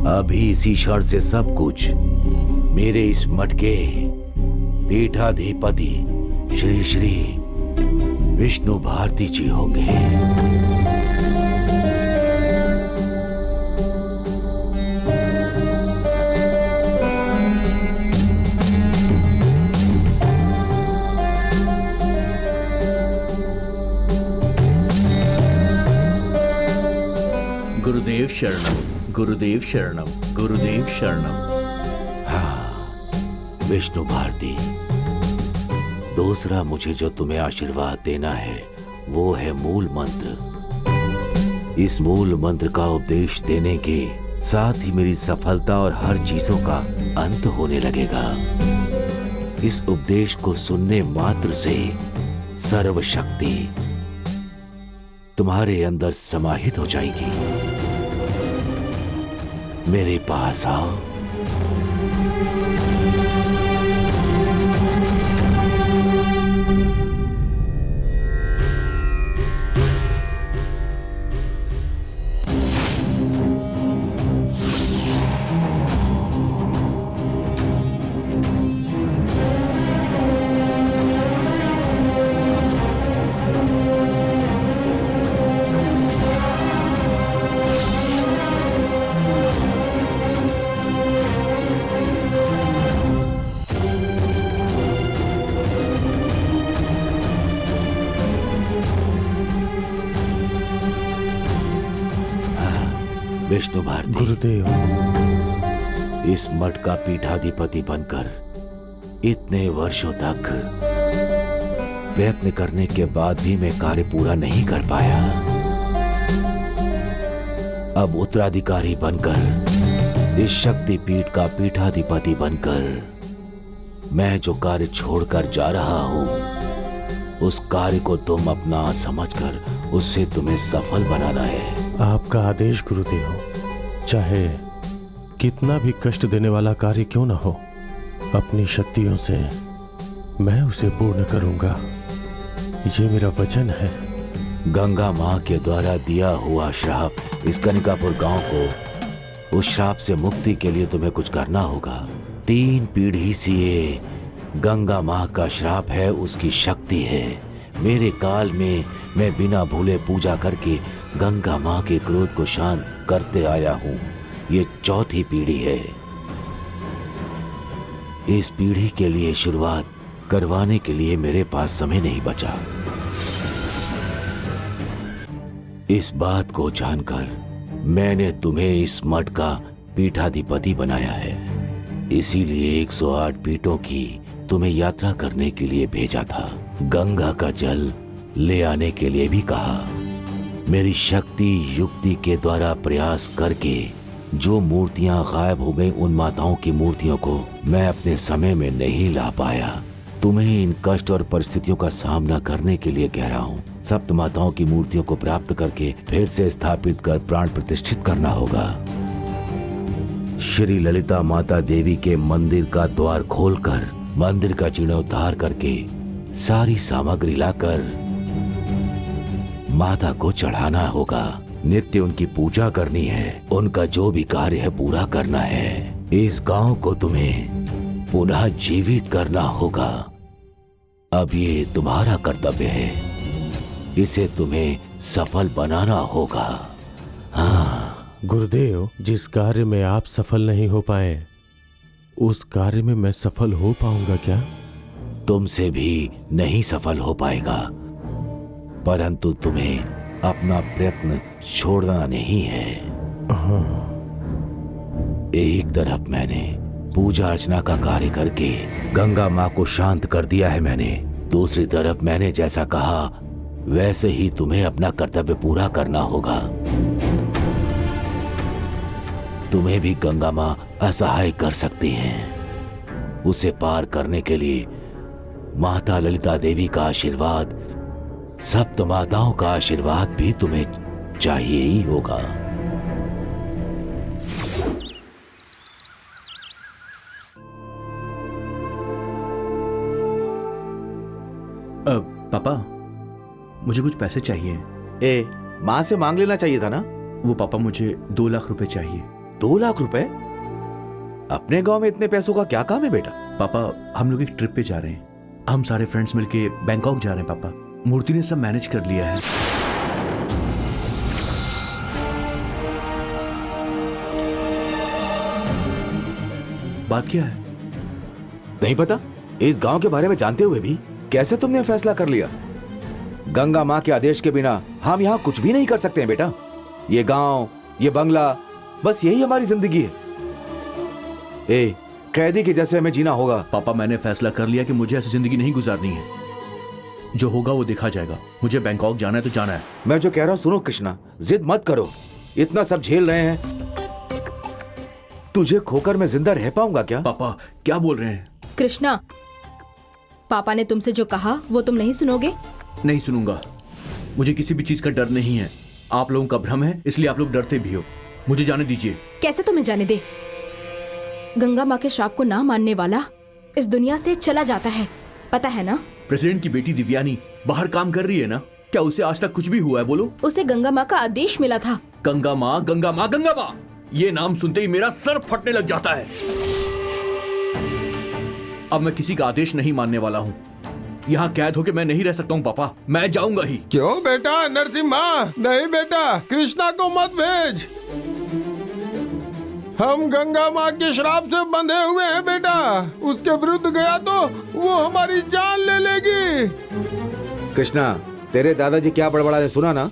अभी इसी क्षण से सब कुछ मेरे इस मठ के पीठाधिपति श्री श्री विष्णु भारती जी होंगे। गुरुदेव शरणम, गुरुदेव शरणम, गुरुदेव शरणम। हाँ विष्णु भारती, दूसरा मुझे जो तुम्हें आशीर्वाद देना है वो है मूल मंत्र। इस मूल मंत्र का उपदेश देने के साथ ही मेरी सफलता और हर चीजों का अंत होने लगेगा। इस उपदेश को सुनने मात्र से सर्वशक्ति तुम्हारे अंदर समाहित हो जाएगी। मेरे पास आओ। विष्णु भारती, गुरुदेव, इस मठ का पीठाधिपति बनकर इतने वर्षों तक प्रयत्न करने के बाद भी मैं कार्य पूरा नहीं कर पाया। अब उत्तराधिकारी बनकर, इस शक्ति पीठ का पीठाधिपति बनकर मैं जो कार्य छोड़कर जा रहा हूं, उस कार्य को तुम अपना समझकर उससे तुम्हें सफल बनाना है। आपका आदेश गुरुदेव। चाहे कितना भी कष्ट देने वाला कार्य क्यों न हो, अपनी शक्तियों से मैं उसे पूर्ण करूंगा, ये मेरा वचन है। गंगा माँ के द्वारा दिया हुआ श्राप इस कनिकापुर गांव को, उस श्राप से मुक्ति के लिए तुम्हें कुछ करना होगा। 3 पीढ़ी से ये गंगा माँ का श्राप है, उसकी शक्ति है। मेरे काल में मैं बिना भूले पूजा करके गंगा माँ के क्रोध को शांत करते आया हूँ। ये 4थी पीढ़ी है। इस पीढ़ी के लिए शुरुआत करवाने के लिए मेरे पास समय नहीं बचा। इस बात को जानकर मैंने तुम्हें इस मठ का पीठाधिपति बनाया है। इसीलिए 108 पीठों की तुम्हें यात्रा करने के लिए भेजा था। गंगा का जल ले आने के लिए भी कहा। मेरी शक्ति युक्ति के द्वारा प्रयास करके जो मूर्तियां गायब हो गई, उन माताओं की मूर्तियों को मैं अपने समय में नहीं ला पाया। तुम्हें इन कष्ट और परिस्थितियों का सामना करने के लिए कह रहा हूँ। सप्त माताओं की मूर्तियों को प्राप्त करके फिर से स्थापित कर प्राण प्रतिष्ठित करना होगा। श्री ललिता माता देवी के मंदिर का द्वार खोलकर मंदिर का जीर्णोद्धार करके सारी सामग्री लाकर माता को चढ़ाना होगा। नित्य उनकी पूजा करनी है। उनका जो भी कार्य है पूरा करना है। इस गांव को तुम्हें पुनः जीवित करना होगा। अब ये तुम्हारा कर्तव्य है। इसे तुम्हें सफल बनाना होगा। हाँ गुरुदेव, जिस कार्य में आप सफल नहीं हो पाए, उस कार्य में मैं सफल हो पाऊंगा क्या? तुमसे भी नहीं सफल हो पाएगा, परंतु तुम्हें अपना प्रयत्न छोड़ना नहीं है। एक तरफ मैंने पूजा अर्चना का कार्य करके गंगा माँ को शांत कर दिया है मैंने। दूसरी तरफ मैंने जैसा कहा वैसे ही तुम्हें अपना कर्तव्य पूरा करना होगा। तुम्हें भी गंगा माँ असहाय कर सकती हैं। उसे पार करने के लिए माता ललिता देवी का आशीर्वाद, सप्त माताओं का आशीर्वाद भी तुम्हें चाहिए ही होगा। पापा, मुझे कुछ पैसे चाहिए। माँ से मांग लेना चाहिए था ना। वो पापा, मुझे 2 लाख रुपए चाहिए। 2 लाख रुपए? अपने गांव में इतने पैसों का क्या काम है बेटा? पापा, हम लोग एक ट्रिप पे जा रहे हैं। हम सारे फ्रेंड्स मिलके बैंकॉक जा रहे हैं पापा। मूर्ति ने सब मैनेज कर लिया है। बात क्या है? नहीं पता? इस गांव के बारे में जानते हुए भी कैसे तुमने फैसला कर लिया? गंगा माँ के आदेश के बिना हम यहाँ कुछ भी नहीं कर सकते हैं बेटा। ये गांव, ये बंगला, बस यही हमारी जिंदगी है। ए, कैदी के जैसे हमें जीना होगा। पापा, मैंने फैसला कर लिया कि मुझे ऐसी जिंदगी नहीं गुजारनी है। जो होगा वो देखा जाएगा। मुझे बैंकॉक जाना है तो जाना है। मैं जो कह रहा हूँ सुनो कृष्णा, जिद मत करो। इतना सब झेल रहे हैं, तुझे खोकर मैं जिंदा रह पाऊंगा क्या? पापा क्या बोल रहे हैं? कृष्णा, पापा ने तुमसे जो कहा वो तुम नहीं सुनोगे? नहीं सुनूंगा। मुझे किसी भी चीज का डर नहीं है। आप लोगों का भ्रम है, इसलिए आप लोग डरते भी हो। मुझे जाने दीजिए। कैसे तुम्हें जाने दे? गंगा माँ के श्राप को ना मानने वाला इस दुनिया से चला जाता है, पता है ना? प्रेसिडेंट की बेटी दिव्यानी बाहर काम कर रही है ना? क्या उसे आज तक कुछ भी हुआ है? बोलो। उसे गंगा माँ का आदेश मिला था। गंगा माँ, गंगा माँ, गंगा माँ, ये नाम सुनते ही मेरा सर फटने लग जाता है। अब मैं किसी का आदेश नहीं मानने वाला हूँ। यहाँ कैद होके मैं नहीं रह सकता हूँ पापा। मैं जाऊंगा ही। क्यों बेटा नरसिम्हा? नहीं बेटा, कृष्णा को मत भेज। हम गंगा माँ के श्राप से बंधे हुए हैं बेटा। उसके विरुद्ध गया तो वो हमारी जान ले लेगी। कृष्णा, तेरे दादाजी क्या बड़बड़ा रहे सुना ना?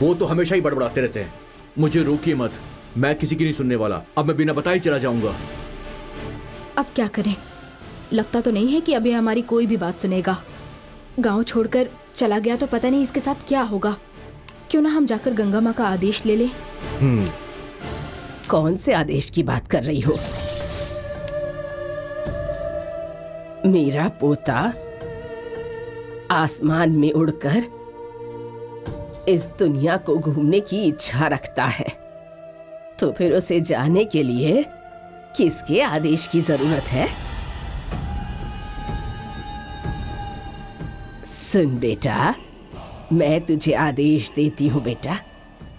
वो तो हमेशा ही बड़बड़ाते रहते हैं। मुझे रोकिए मत। मैं किसी की नहीं सुनने वाला। अब मैं बिना बताए चला जाऊंगा। अब क्या करें? लगता तो नहीं है कि अभी हमारी कोई भी बात सुनेगा। गांव छोड़कर चला गया तो पता नहीं इसके साथ क्या होगा। क्यों ना हम जाकर गंगा माँ का आदेश ले लें। कौन से आदेश की बात कर रही हो? मेरा पोता आसमान में उड़कर इस दुनिया को घूमने की इच्छा रखता है, तो फिर उसे जाने के लिए किसके आदेश की जरूरत है? सुन बेटा, मैं तुझे आदेश देती हूँ बेटा,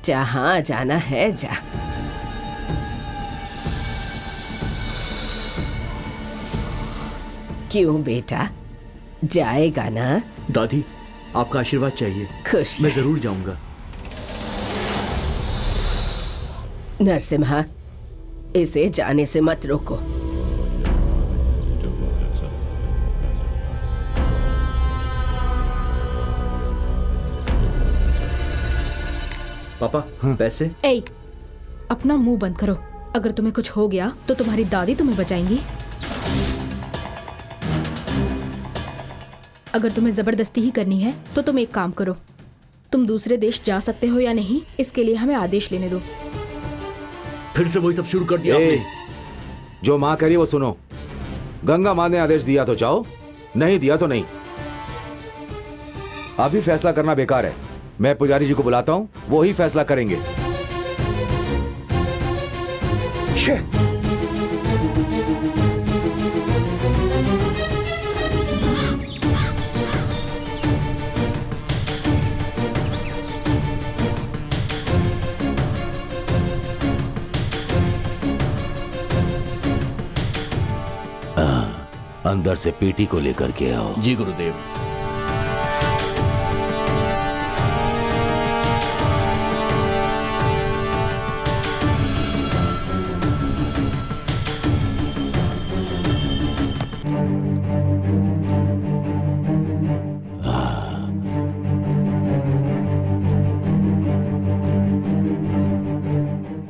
जहां जाना है जा। क्यों बेटा, जाएगा ना? दादी, आपका आशीर्वाद चाहिए। खुश मैं है। जरूर जाऊंगा। नरसिम्हा, इसे जाने से मत रोको। पापा, पैसे? ए, अपना मुंह बंद करो। अगर तुम्हें कुछ हो गया तो तुम्हारी दादी तुम्हें बचाएंगी। अगर तुम्हें जबरदस्ती ही करनी है तो तुम एक काम करो, तुम दूसरे देश जा सकते हो या नहीं, इसके लिए हमें आदेश लेने दो। फिर से वही सब शुरू कर दिया आपने। जो माँ करी वो सुनो। गंगा माँ ने आदेश दिया तो जाओ, नहीं दिया तो नहीं। अभी फैसला करना बेकार है। मैं पुजारी जी को बुलाता हूँ, वो ही फैसला करेंगे। छे! अंदर से पेटी को लेकर के आओ। जी गुरुदेव।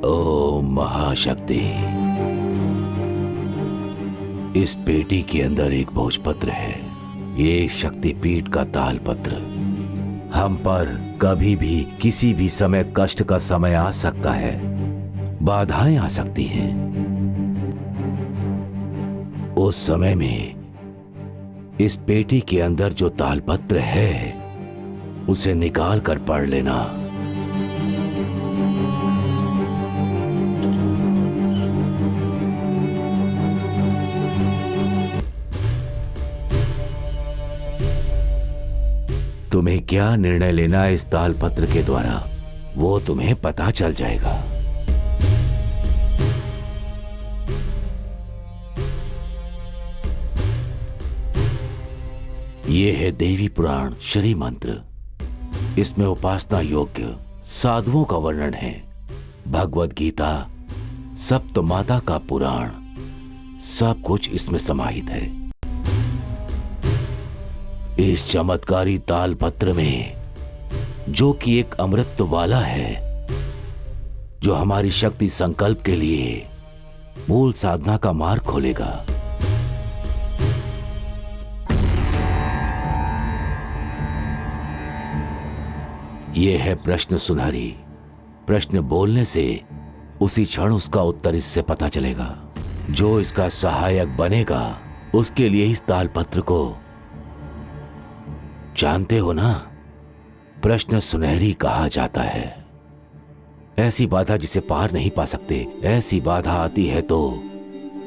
ओम महाशक्ति। इस पेटी के अंदर एक भोजपत्र है। ये शक्तिपीठ का तालपत्र। हम पर कभी भी किसी भी समय कष्ट का समय आ सकता है, बाधाएं आ सकती हैं। उस समय में इस पेटी के अंदर जो तालपत्र है उसे निकाल कर पढ़ लेना। तुम्हें क्या निर्णय लेना है इस तालपत्र के द्वारा, वो तुम्हें पता चल जाएगा। ये है देवी पुराण श्री मंत्र। इसमें उपासना योग्य साधुओं का वर्णन है। भगवत गीता, सप्त माता का पुराण, सब कुछ इसमें समाहित है। इस चमत्कारी तालपत्र में, जो कि एक अमृत वाला है, जो हमारी शक्ति संकल्प के लिए मूल साधना का मार्ग खोलेगा। यह है प्रश्न सुनहरी। प्रश्न बोलने से उसी क्षण उसका उत्तर इससे पता चलेगा। जो इसका सहायक बनेगा उसके लिए इस तालपत्र को, जानते हो ना, प्रश्न सुनहरी कहा जाता है। ऐसी बाधा जिसे पार नहीं पा सकते। ऐसी बाधा आती है तो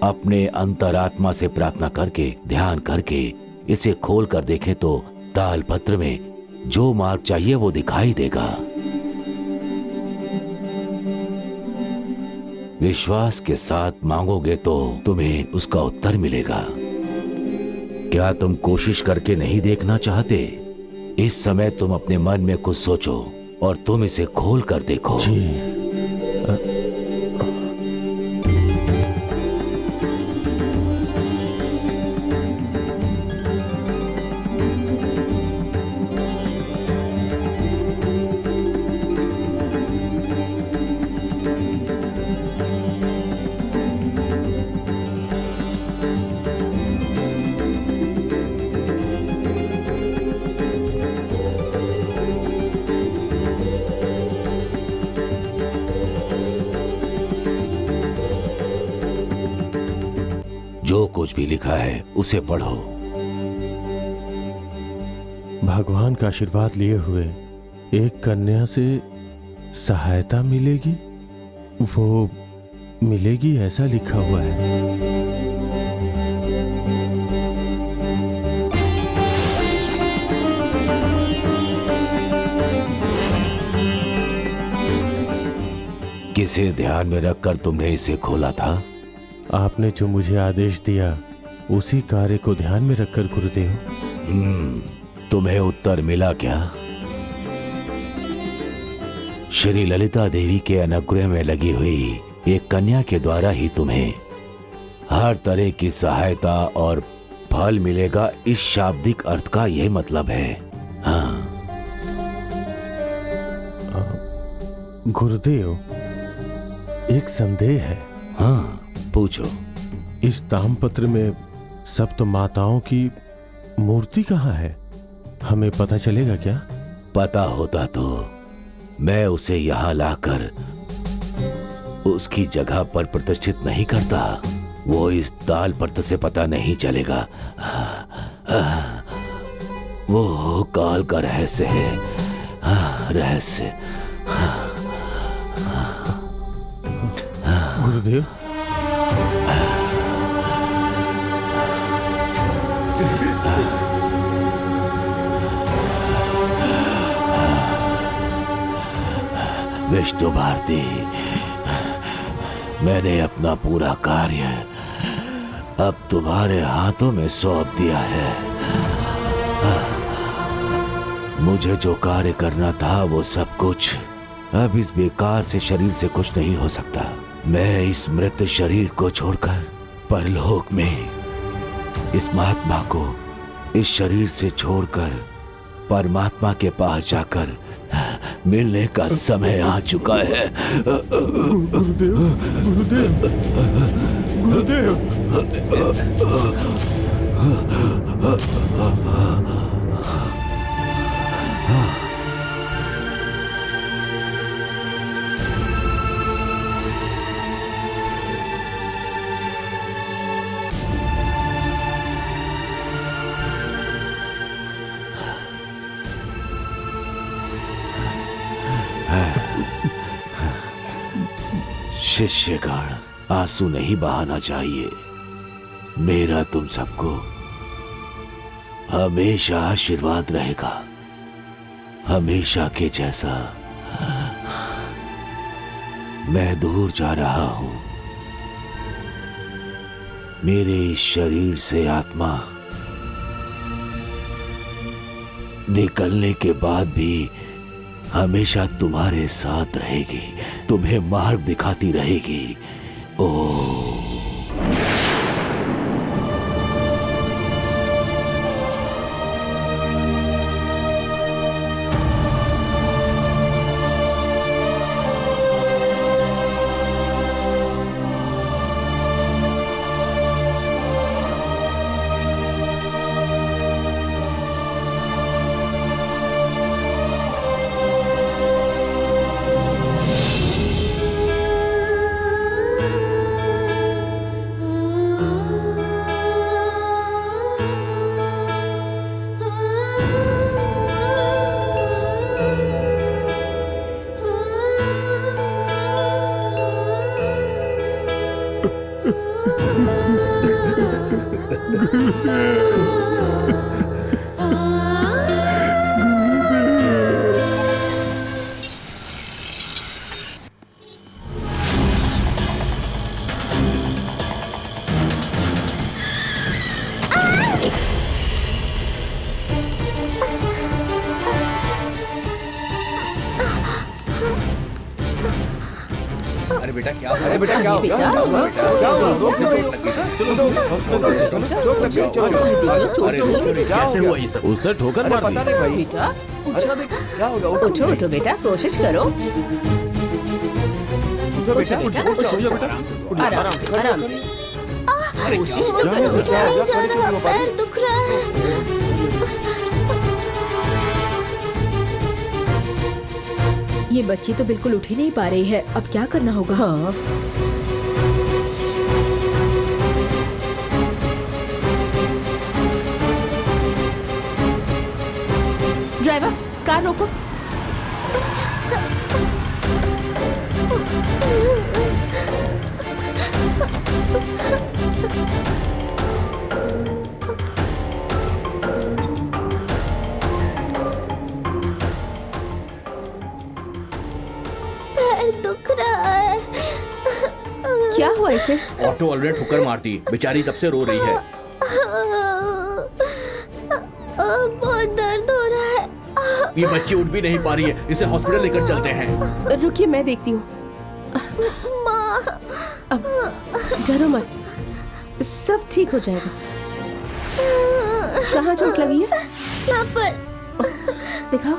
अपने अंतरात्मा से प्रार्थना करके, ध्यान करके इसे खोल कर देखें तो तालपत्र में जो मार्ग चाहिए वो दिखाई देगा। विश्वास के साथ मांगोगे तो तुम्हें उसका उत्तर मिलेगा। क्या तुम कोशिश करके नहीं देखना चाहते? इस समय तुम अपने मन में कुछ सोचो और तुम इसे खोल कर देखो। जी। जो कुछ भी लिखा है उसे पढ़ो। भगवान का आशीर्वाद लिए हुए एक कन्या से सहायता मिलेगी, वो मिलेगी ऐसा लिखा हुआ है। किसे ध्यान में रखकर तुमने इसे खोला था? आपने जो मुझे आदेश दिया उसी कार्य को ध्यान में रखकर गुरुदेव। तुम्हें उत्तर मिला क्या? श्री ललिता देवी के अनुग्रह में लगी हुई एक कन्या के द्वारा ही तुम्हें हर तरह की सहायता और फल मिलेगा। इस शाब्दिक अर्थ का यह मतलब है। हाँ गुरुदेव, एक संदेह है। हाँ पूछो। इस ताम्रपत्र में सप्त माताओं की मूर्ति कहाँ है? हमें पता चलेगा क्या? पता होता तो मैं उसे यहाँ लाकर उसकी जगह पर प्रतिष्ठित नहीं करता। वो इस तालपत्र से पता नहीं चलेगा। वो काल का रहस्य है। रहस्य। गुरुदेव, विष्णु भारती, मैंने अपना पूरा कार्य अब तुम्हारे हाथों में सौंप दिया है। मुझे जो कार्य करना था वो सब कुछ अब इस बेकार से शरीर से कुछ नहीं हो सकता। मैं इस मृत शरीर को छोड़कर परलोक में इस महात्मा को इस शरीर से छोड़कर परमात्मा के पास जाकर मिलने का समय आ चुका है। गुरुदेव, गुरुदेव, शिष्यगण, आंसू नहीं बहाना चाहिए। मेरा तुम सबको हमेशा आशीर्वाद रहेगा, हमेशा के जैसा। मैं दूर जा रहा हूं। मेरे इस शरीर से आत्मा निकलने के बाद भी हमेशा तुम्हारे साथ रहेगी, तुम्हें मार्ग दिखाती रहेगी। ओह अरे बेटा क्या हो गया? कैसे हुआ ये सब? उसने ठोकर मार पता दी। नहीं भाई। बेटा अच्छा बेटा क्या होगा? उठो उठो बेटा, कोशिश करो। उठो बेटा, आराम से आराम से कोशिश तो करो बेटा। पैर दुख रहा है। ये बच्ची तो बिल्कुल उठ ही नहीं पा रही है, अब क्या करना होगा? हाँ ड्राइवर, कार रोको। पैर दुख रहा है। क्या हुआ इसे? ऑटो ऑलरेडी ठोकर मार दी, बेचारी तब से रो रही है। बहुत दर्द हो रहा है। ये बच्ची उठ भी नहीं पा रही है, इसे हॉस्पिटल लेकर चलते हैं। रुकिए, मैं देखती हूँ। अब डरो मत, सब ठीक हो जाएगा। कहाँ चोट लगी है? यहाँ पर। दिखाओ।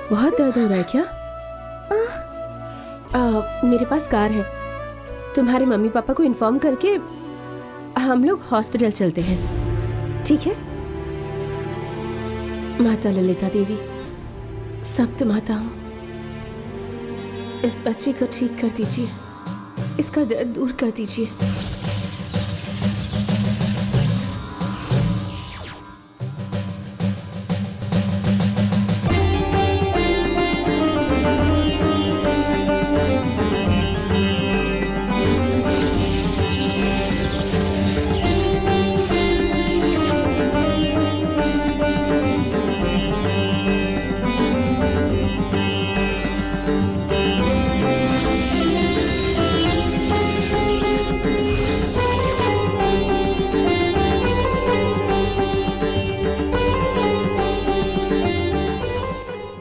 बहुत दर्द हो रहा है क्या? मेरे पास कार है, तुम्हारे मम्मी पापा को इन्फॉर्म करके हम लोग हॉस्पिटल चलते हैं, ठीक है? माता ललिता देवी, सप्त माताओं, इस बच्चे को ठीक कर दीजिए, इसका दर्द दूर कर दीजिए।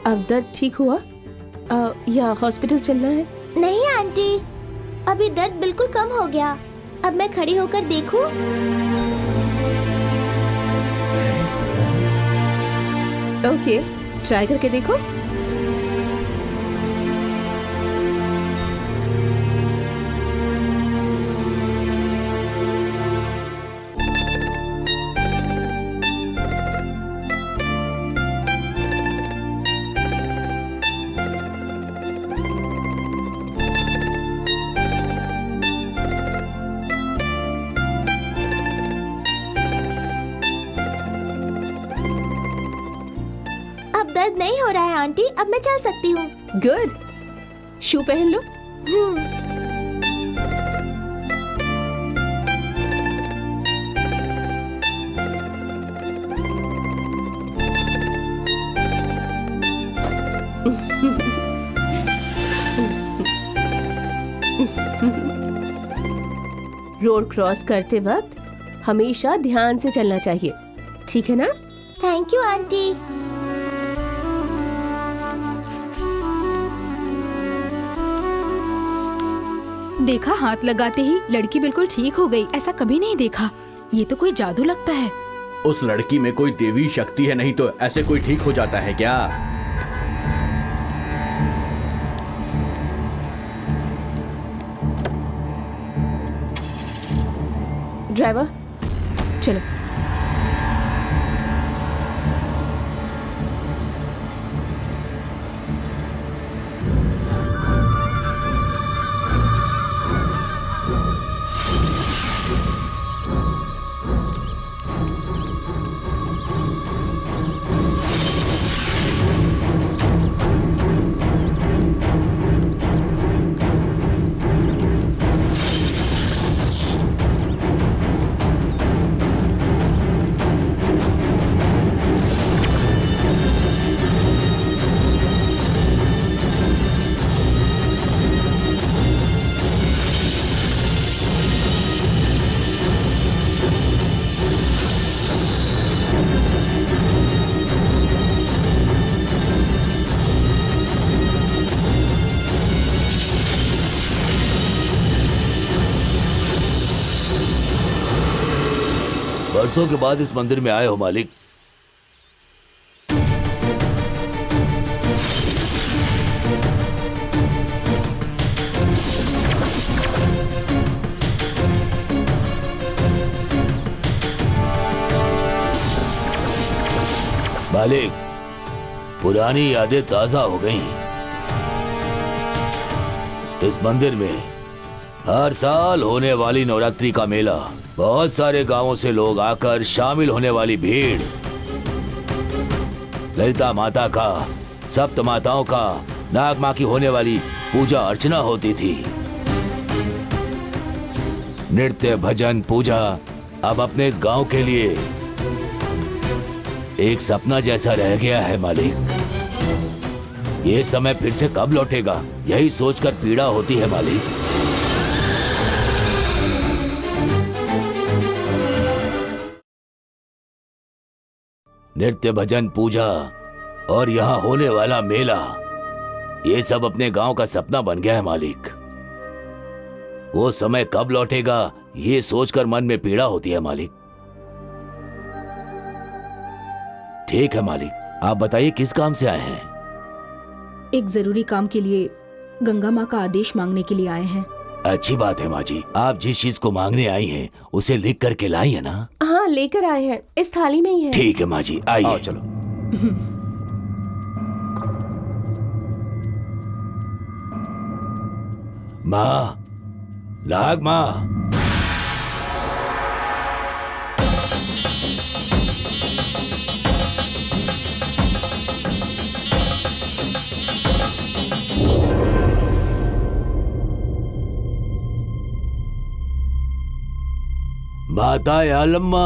अब दर्द ठीक हुआ या हॉस्पिटल चलना है? नहीं आंटी, अभी दर्द बिल्कुल कम हो गया। अब मैं खड़ी होकर देखूं? ओके, ट्राई करके देखो। अब दर्द नहीं हो रहा है आंटी, अब मैं चल सकती हूँ। गुड, शू पहन लो। रोड क्रॉस करते वक्त हमेशा ध्यान से चलना चाहिए, ठीक है ना? Thank you aunty. देखा, हाथ लगाते ही लड़की बिल्कुल ठीक हो गई। ऐसा कभी नहीं देखा। ये तो कोई जादू लगता है। उस लड़की में कोई देवी शक्ति है, नहीं तो ऐसे कोई ठीक हो जाता है क्या? ड्राइवर, चलो। बरसों के बाद इस मंदिर में आए हो मालिक। मालिक, पुरानी यादें ताजा हो गईं। इस मंदिर में हर साल होने वाली नवरात्रि का मेला, बहुत सारे गांवों से लोग आकर शामिल होने वाली भीड़, ललिता माता का, सप्त माताओं का, नाग मां की होने वाली पूजा अर्चना होती थी। नृत्य, भजन, पूजा अब अपने इस गांव के लिए एक सपना जैसा रह गया है मालिक। ये समय फिर से कब लौटेगा, यही सोचकर पीड़ा होती है मालिक। नृत्य, भजन, पूजा और यहाँ होने वाला मेला, ये सब अपने गांव का सपना बन गया है मालिक। वो समय कब लौटेगा, ये सोचकर मन में पीड़ा होती है मालिक। ठीक है मालिक, आप बताइए किस काम से आए हैं? एक जरूरी काम के लिए गंगा माँ का आदेश मांगने के लिए आए हैं। अच्छी बात है माँ जी, आप जिस चीज को मांगने आई हैं उसे लिख करके लाई है ना? हाँ, लेकर आए हैं, इस थाली में ही है। ठीक है माँ जी, आइए। आओ चलो। माँ, नाग माँ, माता यालम्मा,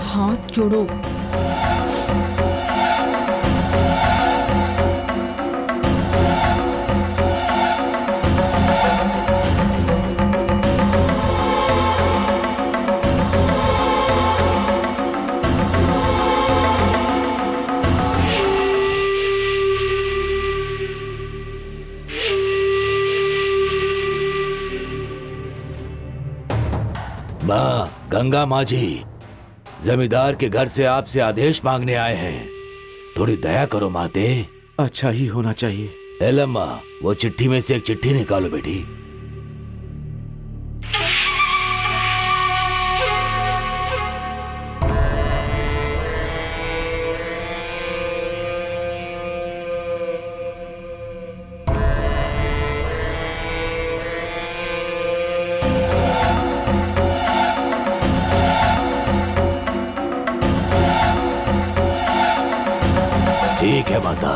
हाथ जोड़ो। माँ, गंगा माँ जी, जमींदार के घर से आपसे आदेश मांगने आए हैं। थोड़ी दया करो माते। अच्छा ही होना चाहिए। एलम्मा, वो चिट्ठी में से एक चिट्ठी निकालो बेटी। ठीक है माता।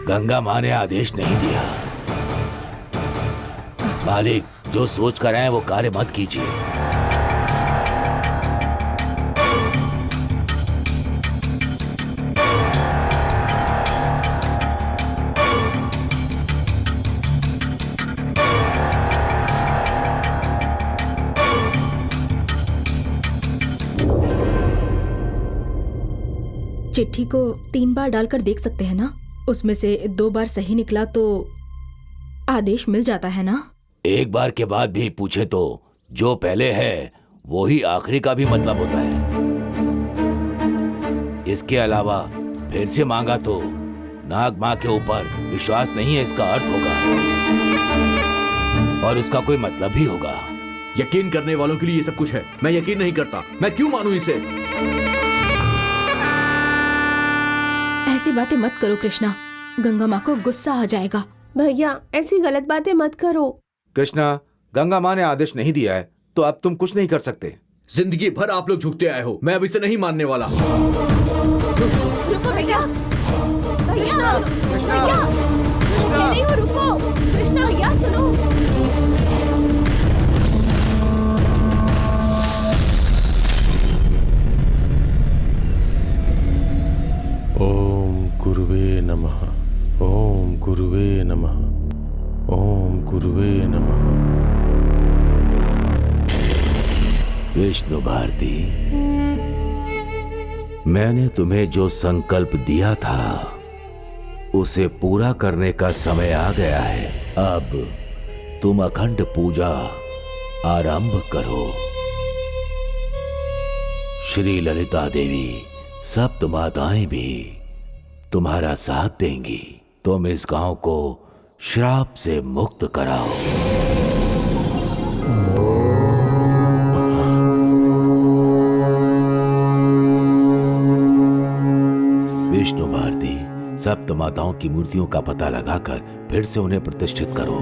गंगा माँ ने आदेश नहीं दिया। मालिक, जो सोच कर आए वो कार्य मत कीजिए। चिट्ठी को 3 बार डालकर देख सकते हैं ना? उसमें से 2 बार सही निकला तो आदेश मिल जाता है ना? एक बार के बाद भी पूछे तो जो पहले है वो ही आखिरी का भी मतलब होता है। इसके अलावा फिर से मांगा तो नाग माँ के ऊपर विश्वास नहीं है इसका अर्थ होगा, और उसका कोई मतलब भी होगा। यकीन करने वालों के लिए ये सब कुछ है। मैं यकीन नहीं करता, मैं क्यों मानूं इसे? ऐसी बातें मत करो कृष्णा, गंगा माँ को गुस्सा आ जाएगा। भैया ऐसी गलत बातें मत करो। कृष्णा, गंगा माँ ने आदेश नहीं दिया है तो अब तुम कुछ नहीं कर सकते। जिंदगी भर आप लोग झुकते आए हो, मैं अब इसे नहीं मानने वाला। रुको भैया, भैया, भैया, नहीं हो, रुको, कृष्णा भैया सुनो। ओम गुरुवे नमः। ओम गुरुवे नमः। ओम गुरुवे नमः। विष्णु भारती, मैंने तुम्हें जो संकल्प दिया था उसे पूरा करने का समय आ गया है। अब तुम अखंड पूजा आरंभ करो। श्री ललिता देवी, सप्त माताएं भी तुम्हारा साथ देंगी। तुम इस गांव को श्राप से मुक्त कराओ। विष्णु भारती, सप्त माताओं की मूर्तियों का पता लगाकर फिर से उन्हें प्रतिष्ठित करो।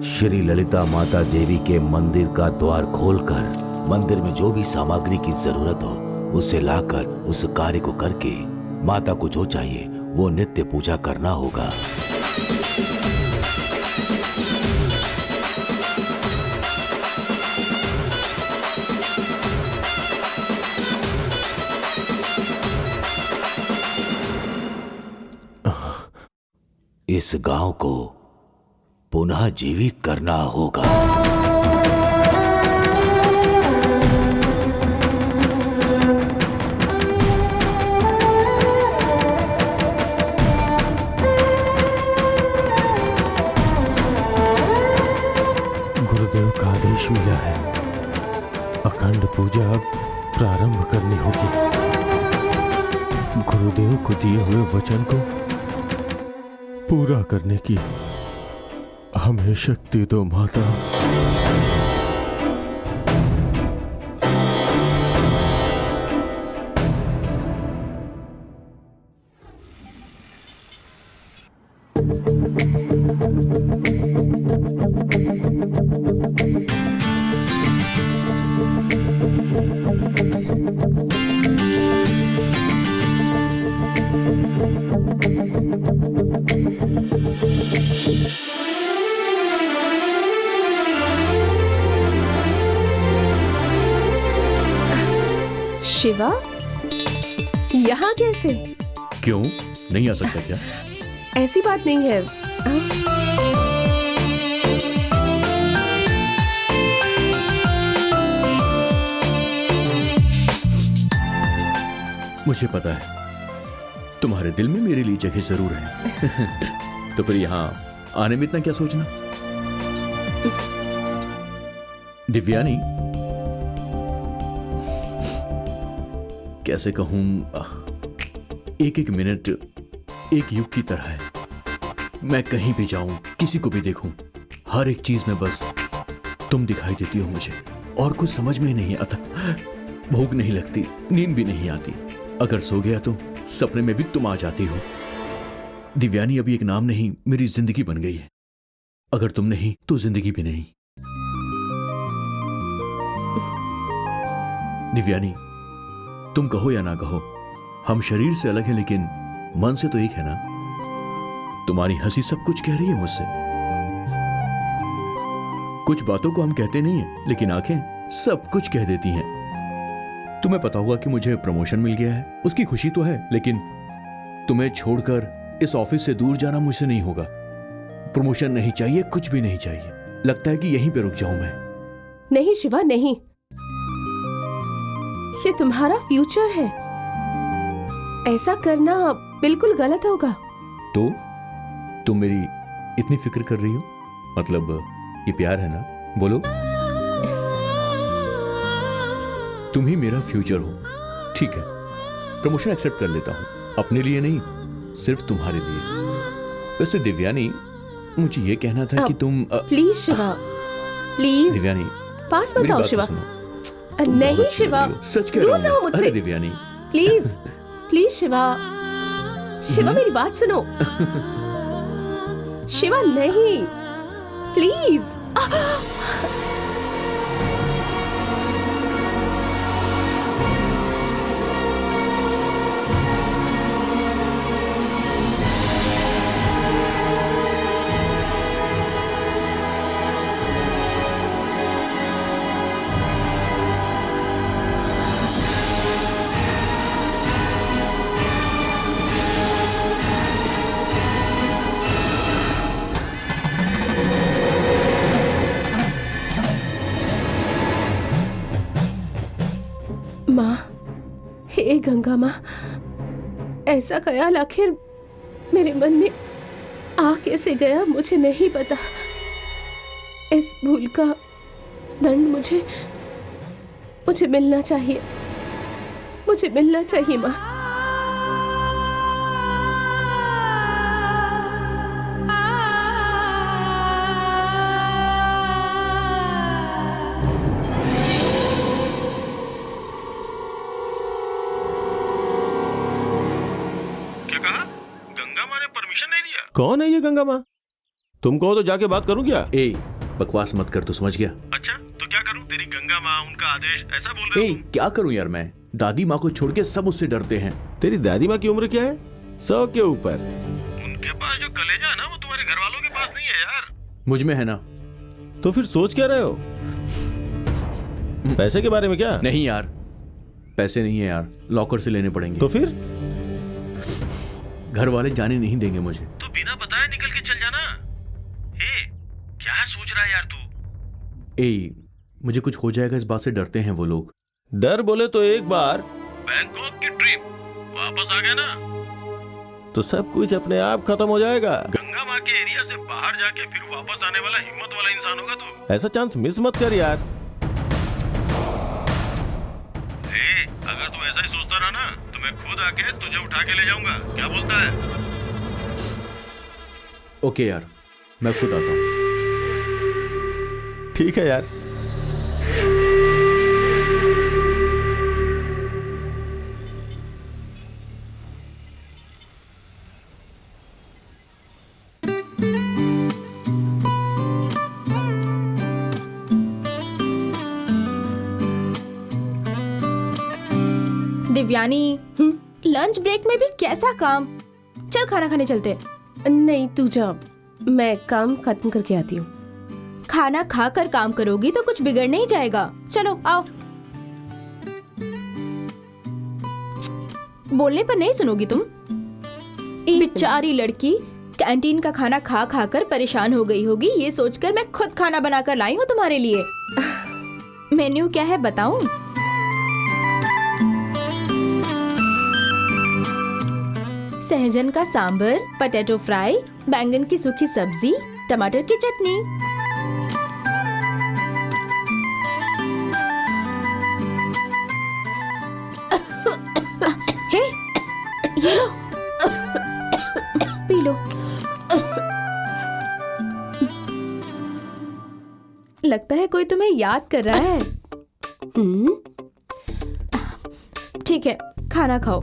श्री ललिता माता देवी के मंदिर का द्वार खोलकर मंदिर में जो भी सामग्री की जरूरत हो उसे लाकर उस कार्य को करके माता को जो चाहिए वो नित्य पूजा करना होगा। इस गांव को पुनः जीवित करना होगा। गुरुदेव का आदेश मिला है, अखंड पूजा अब प्रारंभ करनी होगी। गुरुदेव को दिए हुए वचन को पूरा करने की हमें शक्ति दो माता। शिवा, यहाँ कैसे? क्यों नहीं आ सकता क्या? ऐसी बात नहीं है। मुझे पता है तुम्हारे दिल में मेरे लिए जगह जरूर है। तो फिर यहाँ आने में इतना क्या सोचना? दिव्यानी, कैसे कहूं, एक एक मिनट एक युग की तरह है। मैं कहीं भी जाऊं, किसी को भी देखूं, हर एक चीज में बस तुम दिखाई देती हो मुझे, और कुछ समझ में ही नहीं आता। भूख नहीं लगती, नींद भी नहीं आती। अगर सो गया तो सपने में भी तुम आ जाती हो। दिव्यानी अभी एक नाम नहीं, मेरी जिंदगी बन गई है। अगर तुम नहीं तो जिंदगी भी नहीं। दिव्यानी, तुम कहो या ना कहो, हम शरीर से अलग हैं लेकिन मन से तो एक है ना। तुम्हारी हंसी सब कुछ कह रही है मुझसे। कुछ बातों को हम कहते नहीं है लेकिन आंखें सब कुछ कह देती हैं। तुम्हें पता होगा कि मुझे प्रमोशन मिल गया है, उसकी खुशी तो है, लेकिन तुम्हें छोड़कर इस ऑफिस से दूर जाना मुझसे नहीं होगा। प्रमोशन नहीं चाहिए, कुछ भी नहीं चाहिए। लगता है कि यहीं पे रुक जाऊं मैं। नहीं शिवा, नहीं, ये तुम्हारा फ्यूचर है। ऐसा करना बिल्कुल गलत होगा। तो तुम मेरी इतनी फिक्र कर रही हो, मतलब ये प्यार है ना? बोलो। तुम ही मेरा फ्यूचर हो। ठीक है, प्रमोशन एक्सेप्ट कर लेता हूं, अपने लिए नहीं, सिर्फ तुम्हारे लिए। वैसे दिव्यानी, मुझे ये कहना था कि तुम प्लीज शिवा, प्लीज दिव्यानी, पास मेरी मत आओ बात तो शिवा। सुनो। नहीं शिवा, सच कह दूर रहा हूं रहो मैं। मुझसे। अरे दिव्यानी, प्लीज प्लीज शिवा, शिवा मेरी बात सुनो। शिवा नहीं, प्लीज। माँ, हे गंगा माँ, ऐसा ख्याल आखिर मेरे मन में आ कैसे गया मुझे नहीं पता। इस भूल का दंड मुझे मिलना चाहिए, मुझे मिलना चाहिए माँ। कौन है ये गंगा माँ? तुम कहो तो जाके बात करूं क्या? ए, बकवास मत कर, तू समझ गया? अच्छा तो क्या करूं? तेरी गंगा माँ, उनका आदेश, ऐसा बोल रहे ए, हो तुम? क्या करूं यार मैं? दादी माँ को छोड़ के सब उससे डरते हैं। तेरी दादी माँ की उम्र क्या है? 100 के ऊपर। उनके पास जो कलेजा है ना, वो तुम्हारे घर वालों के पास नहीं है यार। मुझ में है ना। तो फिर सोच क्या रहे हो? पैसे के बारे में क्या? नहीं यार, पैसे नहीं है यार, लॉकर से लेने पड़ेंगे। तो फिर घर वाले जाने नहीं देंगे मुझे। तो बिना बताए निकल के चल जाना। हे, क्या सोच रहा है यार तू? ए, मुझे कुछ हो जाएगा इस बात से डरते हैं वो लोग। डर बोले तो एक बार बैंकॉक की ट्रिप वापस आ गया ना, तो सब कुछ अपने आप खत्म हो जाएगा। गंगा माँ के एरिया से बाहर जाके फिर वापस आने वाला हिम्मत वाला इंसान होगा तू। ऐसा चांस मिस मत कर यार। हे, अगर तू ऐसा ही सोचता रहा ना, तो मैं खुद आके तुझे उठा के ले जाऊंगा। क्या बोलता है? ओके यार, मैं खुद आता हूँ। ठीक है यार। दिव्यानी, लंच ब्रेक में भी कैसा काम? चल खाना खाने चलते। नहीं तू जा, मैं काम खत्म करके आती हूँ। खाना खाकर काम करोगी तो कुछ बिगड़ नहीं जाएगा। चलो आओ। बोलने पर नहीं सुनोगी तुम। बेचारी लड़की कैंटीन का खाना खा खा कर परेशान हो गई होगी, ये सोचकर मैं खुद खाना बनाकर लाई हूँ तुम्हारे लिए। मेन्यू क्या है बताऊं? सहजन का सांबर, पोटैटो फ्राई, बैंगन की सूखी सब्जी, टमाटर की चटनी। हे, ये लो, पी लो। लगता है कोई तुम्हें याद कर रहा है। ठीक है, खाना खाओ।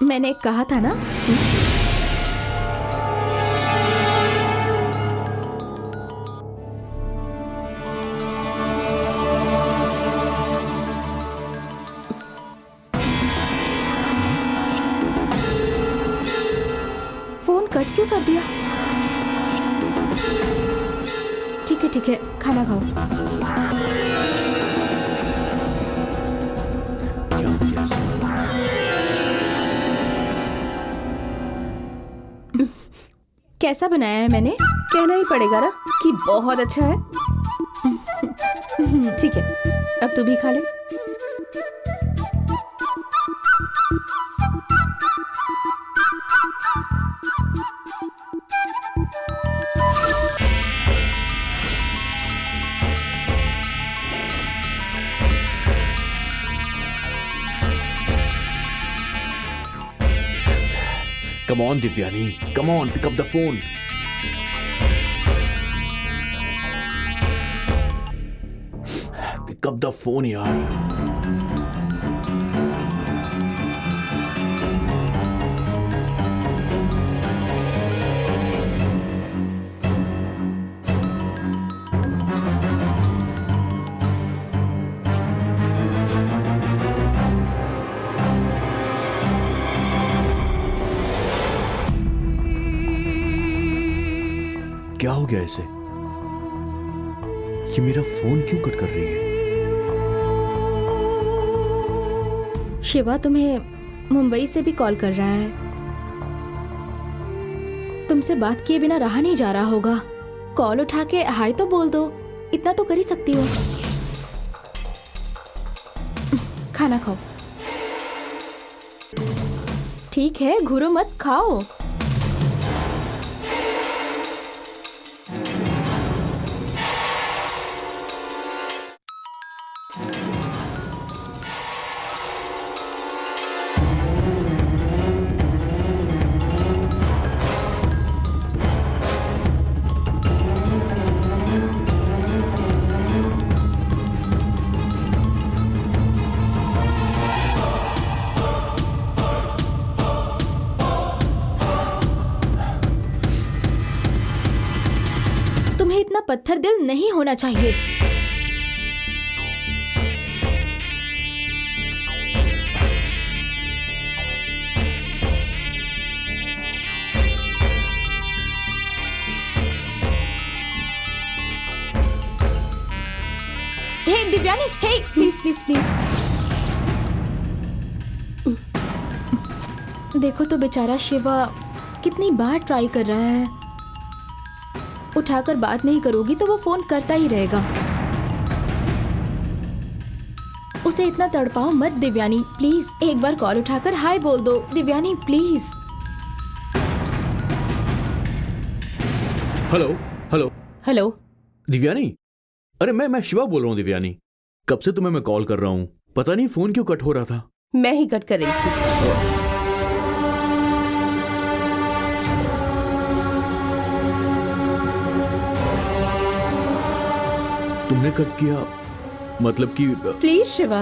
मैंने कहा था ना। फोन कट क्यों कर दिया? ठीक है, खाना खाओ। कैसा बनाया है मैंने? कहना ही पड़ेगा ना कि बहुत अच्छा है। ठीक है, अब तू भी खा ले। Come on, Divyani. Come on, pick up the phone. Pick up the phone, yaar. क्या हो गया इसे? ये मेरा फोन क्यों कट कर रही है? शिवा तुम्हें मुंबई से भी कॉल कर रहा है। तुमसे बात किए बिना रहा नहीं जा रहा होगा। कॉल उठा के हाय तो बोल दो, इतना तो कर ही सकती हो। खाना खाओ। ठीक है, घूरो मत, खाओ। तुम्हें इतना पत्थर दिल नहीं होना चाहिए। हे दिव्यानी, हे प्लीज प्लीज प्लीज। देखो तो बेचारा शिवा कितनी बार ट्राई कर रहा है। उठाकर बात नहीं करोगी तो वो फोन करता ही रहेगा। उसे इतना तड़पाओ मत दिव्यानी, प्लीज एक बार कॉल उठाकर हाय बोल दो Divyani, please. Hello hello hello Divyani. अरे मैं शिवा बोल रहा हूँ दिव्यानी। कब से तुम्हें मैं कॉल कर रहा हूँ, पता नहीं फोन क्यों कट हो रहा था। मैं ही कट कर रही थी। तुमने कट किया मतलब कि? प्लीज शिवा,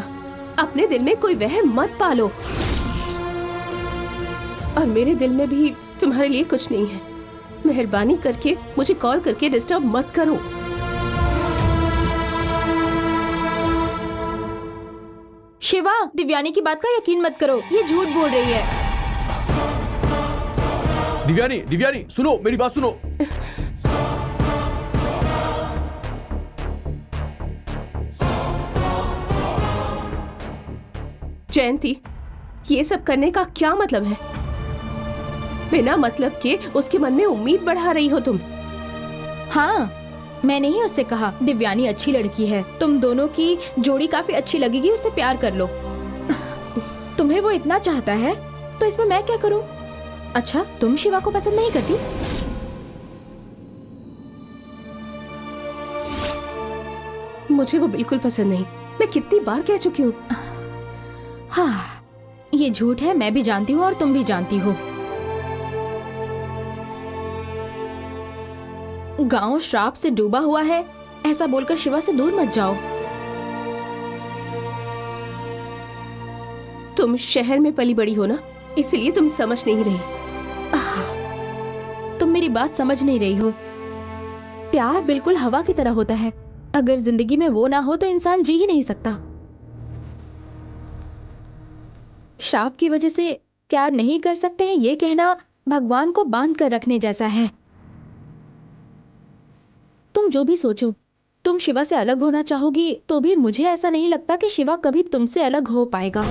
अपने दिल में कोई वहम मत पालो। और मेरे दिल में भी तुम्हारे लिए कुछ नहीं है। मेहरबानी करके मुझे कॉल करके डिस्टर्ब मत करो। शिवा, दिव्यानी की बात का यकीन मत करो, ये झूठ बोल रही है। दिव्यानी, दिव्यानी सुनो, मेरी बात सुनो। जयंती, ये सब करने का क्या मतलब है? बिना मतलब के उसके मन में उम्मीद बढ़ा रही हो तुम। हाँ, मैंने ही उससे कहा दिव्यानी अच्छी लड़की है, तुम दोनों की जोड़ी काफी अच्छी लगेगी, उससे प्यार कर लो। तुम्हें वो इतना चाहता है तो इसमें मैं क्या करूं? अच्छा, तुम शिवा को पसंद नहीं करती? मुझे वो बिल्कुल पसंद नहीं, मैं कितनी बार कह चुकी हूँ। हाँ, ये झूठ है, मैं भी जानती हूँ और तुम भी जानती हो। गांव श्राप से डूबा हुआ है, ऐसा बोलकर शिवा से दूर मत जाओ। तुम शहर में पली बड़ी हो ना, इसलिए तुम समझ नहीं रही। तुम मेरी बात समझ नहीं रही हो। प्यार बिल्कुल हवा की तरह होता है, अगर जिंदगी में वो ना हो तो इंसान जी ही नहीं सकता। श्राप की वजह से प्यार नहीं कर सकते हैं, ये कहना भगवान को बांध कर रखने जैसा है। तुम जो भी सोचो, तुम शिवा से अलग होना चाहोगी तो भी मुझे ऐसा नहीं लगता कि शिवा कभी तुमसे अलग हो पाएगा।